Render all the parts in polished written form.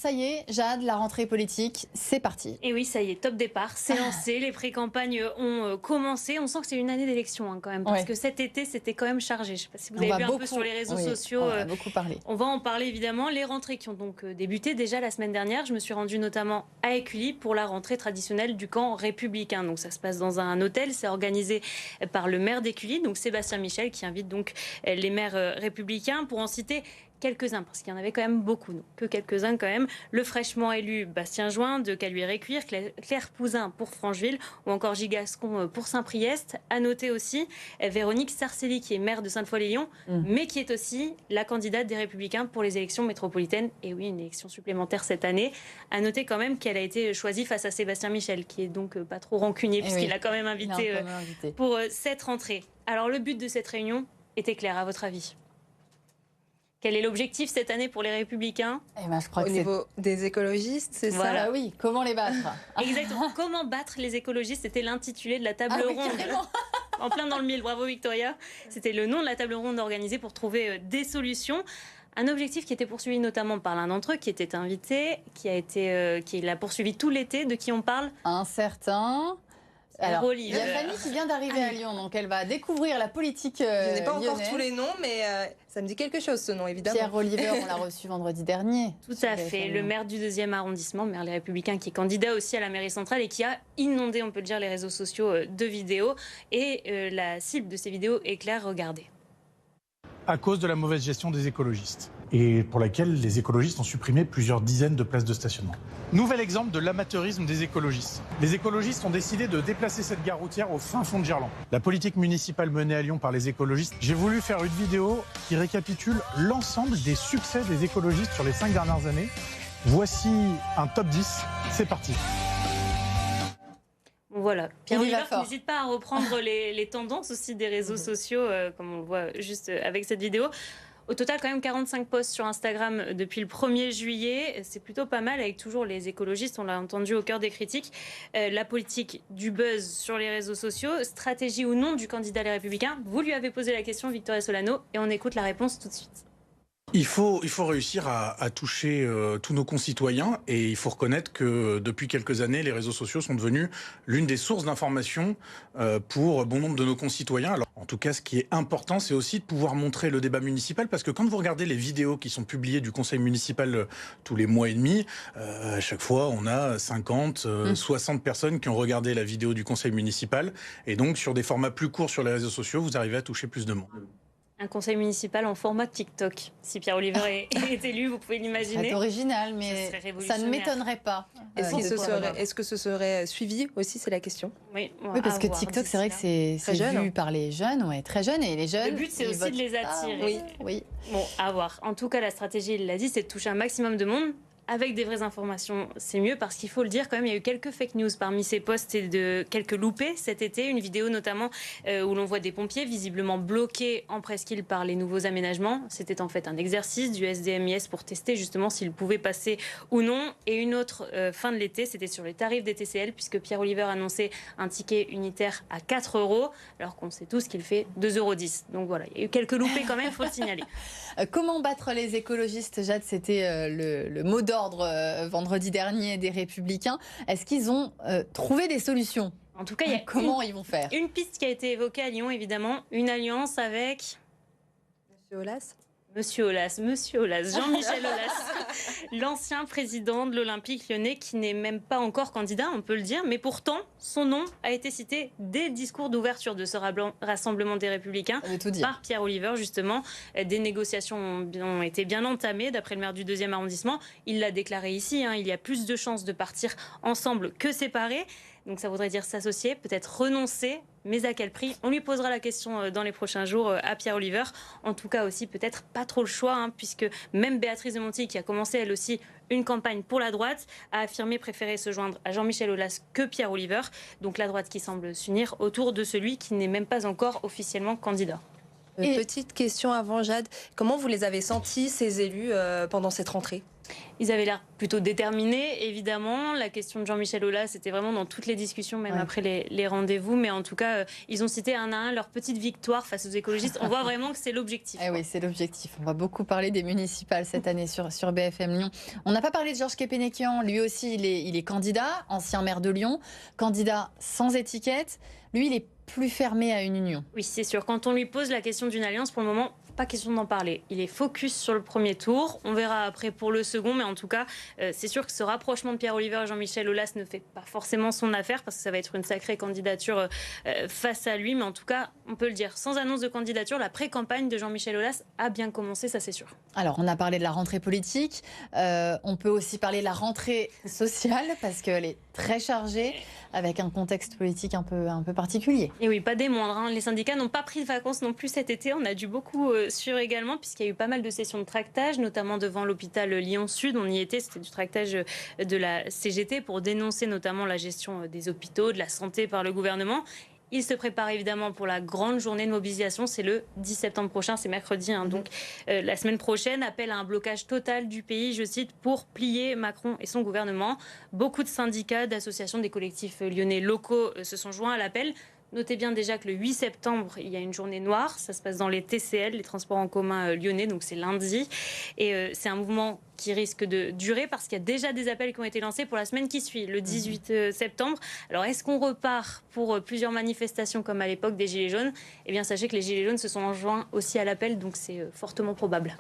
ça y est, Jade, la rentrée politique, c'est parti. Et oui, ça y est, top départ, c'est lancé, les pré-campagnes ont commencé. On sent que c'est une année d'élection quand même, parce que cet été, c'était quand même chargé. Je ne sais pas si vous avez vu un peu sur les réseaux sociaux. On a beaucoup parlé. On va en parler évidemment. Les rentrées qui ont donc débuté déjà la semaine dernière. Je me suis rendue notamment à Écully pour la rentrée traditionnelle du camp républicain. Donc ça se passe dans un hôtel, c'est organisé par le maire d'Écully, donc Sébastien Michel, qui invite donc les maires républicains pour en citer quelques-uns, parce qu'il y en avait quand même beaucoup, donc que quelques-uns quand même. Le fraîchement élu Bastien Join de Caluire-et-Cuire, Claire Pouzin pour Francheville, ou encore Gilles Gascon pour Saint-Priest. À noter aussi Véronique Sarcelli, qui est maire de Sainte-Foy-les-Lyons, mais qui est aussi la candidate des Républicains pour les élections métropolitaines. Et oui, une élection supplémentaire cette année. À noter quand même qu'elle a été choisie face à Sébastien Michel, qui est donc pas trop rancunier, puisqu'il a quand même invité pour cette rentrée. Alors le but de cette réunion était clair, à votre avis? Quel est l'objectif cette année pour les Républicains? Je crois Au niveau des écologistes, c'est ça? Oui, comment les battre? Exactement. Comment battre les écologistes? C'était l'intitulé de la table ronde. En plein dans le mille. Bravo Victoria. C'était le nom de la table ronde organisée pour trouver des solutions. Un objectif qui était poursuivi notamment par l'un d'entre eux, qui était invité, qui l'a poursuivi tout l'été. De qui on parle? Un certain... Alors, il y a Fanny qui vient d'arriver à Lyon, donc elle va découvrir la politique Je n'ai pas lyonnaise. encore tous les noms, mais ça me dit quelque chose ce nom, évidemment. Pierre Oliver, on l'a reçu vendredi dernier. Tout à fait, le maire du 2e arrondissement, maire Les Républicains, qui est candidat aussi à la mairie centrale et qui a inondé, on peut le dire, les réseaux sociaux de vidéos. Et la cible de ces vidéos est claire, regardez. À cause de la mauvaise gestion des écologistes, et pour laquelle les écologistes ont supprimé plusieurs dizaines de places de stationnement. Nouvel exemple de l'amateurisme des écologistes. Les écologistes ont décidé de déplacer cette gare routière au fin fond de Gerland. La politique municipale menée à Lyon par les écologistes, j'ai voulu faire une vidéo qui récapitule l'ensemble des succès des écologistes sur les 5 dernières années. Voici un top 10, c'est parti. Voilà, Pierre Oliver n'hésite pas à reprendre les tendances aussi des réseaux sociaux, comme on le voit juste avec cette vidéo. Au total, quand même 45 posts sur Instagram depuis le 1er juillet. C'est plutôt pas mal, avec toujours les écologistes, on l'a entendu au cœur des critiques. La politique du buzz sur les réseaux sociaux, stratégie ou non du candidat Les Républicains. Vous lui avez posé la question, Victoria Solano, et on écoute la réponse tout de suite. Il faut réussir à toucher tous nos concitoyens, et il faut reconnaître que depuis quelques années, les réseaux sociaux sont devenus l'une des sources d'information pour bon nombre de nos concitoyens. Alors, en tout cas, ce qui est important, c'est aussi de pouvoir montrer le débat municipal, parce que quand vous regardez les vidéos qui sont publiées du conseil municipal tous les mois et demi, à chaque fois, on a 50, 60 personnes qui ont regardé la vidéo du conseil municipal, et donc sur des formats plus courts sur les réseaux sociaux, vous arrivez à toucher plus de monde. Un conseil municipal en format TikTok. Si Pierre Oliver est élu, vous pouvez l'imaginer. C'est original, mais ça ne m'étonnerait pas. Est-ce que ce serait suivi aussi, c'est la question? Oui, parce que TikTok, c'est vrai que c'est vu par les jeunes, très jeunes, et les jeunes. Le but, c'est aussi de les attirer. Oui. Bon, à voir. En tout cas, la stratégie, il l'a dit, c'est de toucher un maximum de monde. Avec des vraies informations, c'est mieux, parce qu'il faut le dire quand même, il y a eu quelques fake news parmi ces posts et de quelques loupés cet été. Une vidéo notamment où l'on voit des pompiers visiblement bloqués en presqu'île par les nouveaux aménagements. C'était en fait un exercice du SDMIS pour tester justement s'ils pouvaient passer ou non. Et une autre fin de l'été, c'était sur les tarifs des TCL, puisque Pierre Oliver annonçait un ticket unitaire à 4 €, alors qu'on sait tous qu'il fait 2,10 €. Donc voilà, il y a eu quelques loupés quand même, il faut le signaler. Comment battre les écologistes, Jade? C'était le mot d'ordre vendredi dernier des Républicains. Est-ce qu'ils ont trouvé des solutions? En tout cas, il y a comment ils vont faire? Une piste qui a été évoquée à Lyon, évidemment, une alliance avec Monsieur Aulas. Monsieur Aulas, Jean-Michel Aulas, l'ancien président de l'Olympique lyonnais, qui n'est même pas encore candidat, on peut le dire, mais pourtant, son nom a été cité dès le discours d'ouverture de ce rassemblement des Républicains par Pierre Oliver, justement. Des négociations ont été bien entamées, d'après le maire du 2e arrondissement. Il l'a déclaré ici, il y a plus de chances de partir ensemble que séparés. Donc ça voudrait dire s'associer, peut-être renoncer, mais à quel prix? On lui posera la question dans les prochains jours à Pierre Oliver. En tout cas aussi, peut-être pas trop le choix, puisque même Béatrice de Montiel, qui a commencé elle aussi une campagne pour la droite, a affirmé préférer se joindre à Jean-Michel Aulas que Pierre Oliver. Donc la droite qui semble s'unir autour de celui qui n'est même pas encore officiellement candidat. Petite question avant, Jade. Comment vous les avez sentis, ces élus, pendant cette rentrée? Ils avaient l'air plutôt déterminés, évidemment. La question de Jean-Michel Aulas, c'était vraiment dans toutes les discussions, même après les rendez-vous. Mais en tout cas, ils ont cité un à un leur petite victoire face aux écologistes. On voit vraiment que c'est l'objectif. Eh oui, c'est l'objectif. On va beaucoup parler des municipales cette année sur BFM Lyon. On n'a pas parlé de Georges Képénékian. Lui aussi, il est candidat, ancien maire de Lyon, candidat sans étiquette. Lui, il est plus fermé à une union. Oui, c'est sûr. Quand on lui pose la question d'une alliance, pour le moment, pas question d'en parler. Il est focus sur le premier tour. On verra après pour le second, mais en tout cas, c'est sûr que ce rapprochement de Pierre Olivier et Jean-Michel Aulas ne fait pas forcément son affaire, parce que ça va être une sacrée candidature face à lui. Mais en tout cas, on peut le dire, sans annonce de candidature, la pré-campagne de Jean-Michel Aulas a bien commencé, ça c'est sûr. Alors, on a parlé de la rentrée politique. On peut aussi parler de la rentrée sociale, parce qu'elle est très chargée, avec un contexte politique un peu particulier. Et oui, pas des moindres, hein. Les syndicats n'ont pas pris de vacances non plus cet été. On a dû beaucoup suivre également, puisqu'il y a eu pas mal de sessions de tractage, notamment devant l'hôpital Lyon-Sud. On y était, c'était du tractage de la CGT pour dénoncer notamment la gestion des hôpitaux, de la santé par le gouvernement. Il se prépare évidemment pour la grande journée de mobilisation. C'est le 10 septembre prochain, c'est mercredi. Donc la semaine prochaine appelle à un blocage total du pays, je cite, pour plier Macron et son gouvernement. Beaucoup de syndicats, d'associations, des collectifs lyonnais locaux se sont joints à l'appel. Notez bien déjà que le 8 septembre, il y a une journée noire. Ça se passe dans les TCL, les transports en commun lyonnais, donc c'est lundi. Et c'est un mouvement qui risque de durer parce qu'il y a déjà des appels qui ont été lancés pour la semaine qui suit, le 18 septembre. Alors, est-ce qu'on repart pour plusieurs manifestations comme à l'époque des Gilets jaunes? Eh bien, sachez que les Gilets jaunes se sont joints aussi à l'appel, donc c'est fortement probable.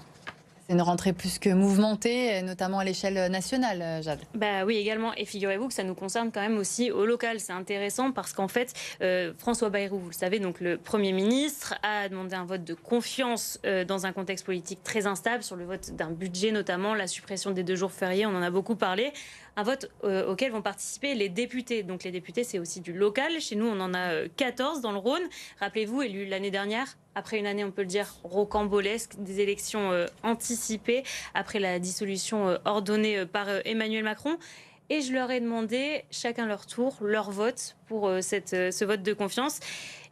C'est une rentrée plus que mouvementée, notamment à l'échelle nationale, Jade. Bah oui, également. Et figurez-vous que ça nous concerne quand même aussi au local. C'est intéressant parce qu'en fait, François Bayrou, vous le savez, donc le Premier ministre, a demandé un vote de confiance dans un contexte politique très instable sur le vote d'un budget, notamment la suppression des 2 jours fériés. On en a beaucoup parlé. Un vote auquel vont participer les députés. Donc les députés, c'est aussi du local. Chez nous, on en a 14 dans le Rhône. Rappelez-vous, élus l'année dernière, après une année, on peut le dire, rocambolesque, des élections anticipées, après la dissolution ordonnée par Emmanuel Macron. Et je leur ai demandé, chacun leur tour, leur vote pour ce vote de confiance.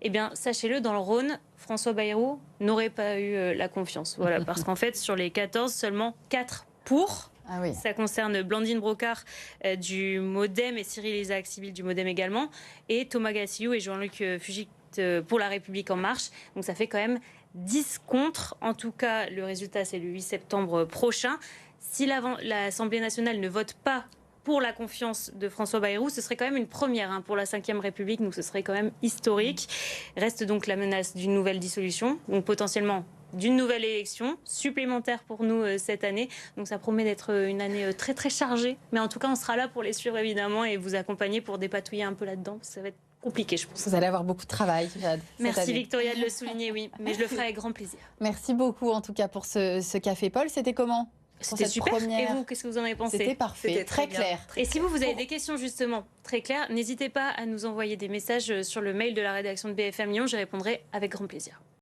Eh bien, sachez-le, dans le Rhône, François Bayrou n'aurait pas eu la confiance. Voilà, parce qu'en fait, sur les 14, seulement 4 pour. Ah oui. Ça concerne Blandine Brocard du MoDem et Cyril Isaac-Sibyl du MoDem également, et Thomas Gassillou et Jean-Luc Fugit pour La République En Marche. Donc ça fait quand même 10 contre. En tout cas, le résultat, c'est le 8 septembre prochain. Si l'Assemblée nationale ne vote pas pour la confiance de François Bayrou, ce serait quand même une première pour la Ve République, donc ce serait quand même historique. Reste donc la menace d'une nouvelle dissolution, donc potentiellement d'une nouvelle élection supplémentaire pour nous cette année. Donc ça promet d'être une année très très chargée. Mais en tout cas, on sera là pour les suivre évidemment et vous accompagner pour dépatouiller un peu là-dedans. Ça va être compliqué, je pense. Vous allez avoir beaucoup de travail, Jade. Merci Victoria de le souligner, oui. Mais je le ferai avec grand plaisir. Merci beaucoup en tout cas pour ce café. Paul, c'était comment? C'était super. Et vous, qu'est-ce que vous en avez pensé? C'était parfait, C'était très clair. Et si vous avez des questions justement très claires, n'hésitez pas à nous envoyer des messages sur le mail de la rédaction de BFM Lyon. J'y répondrai avec grand plaisir.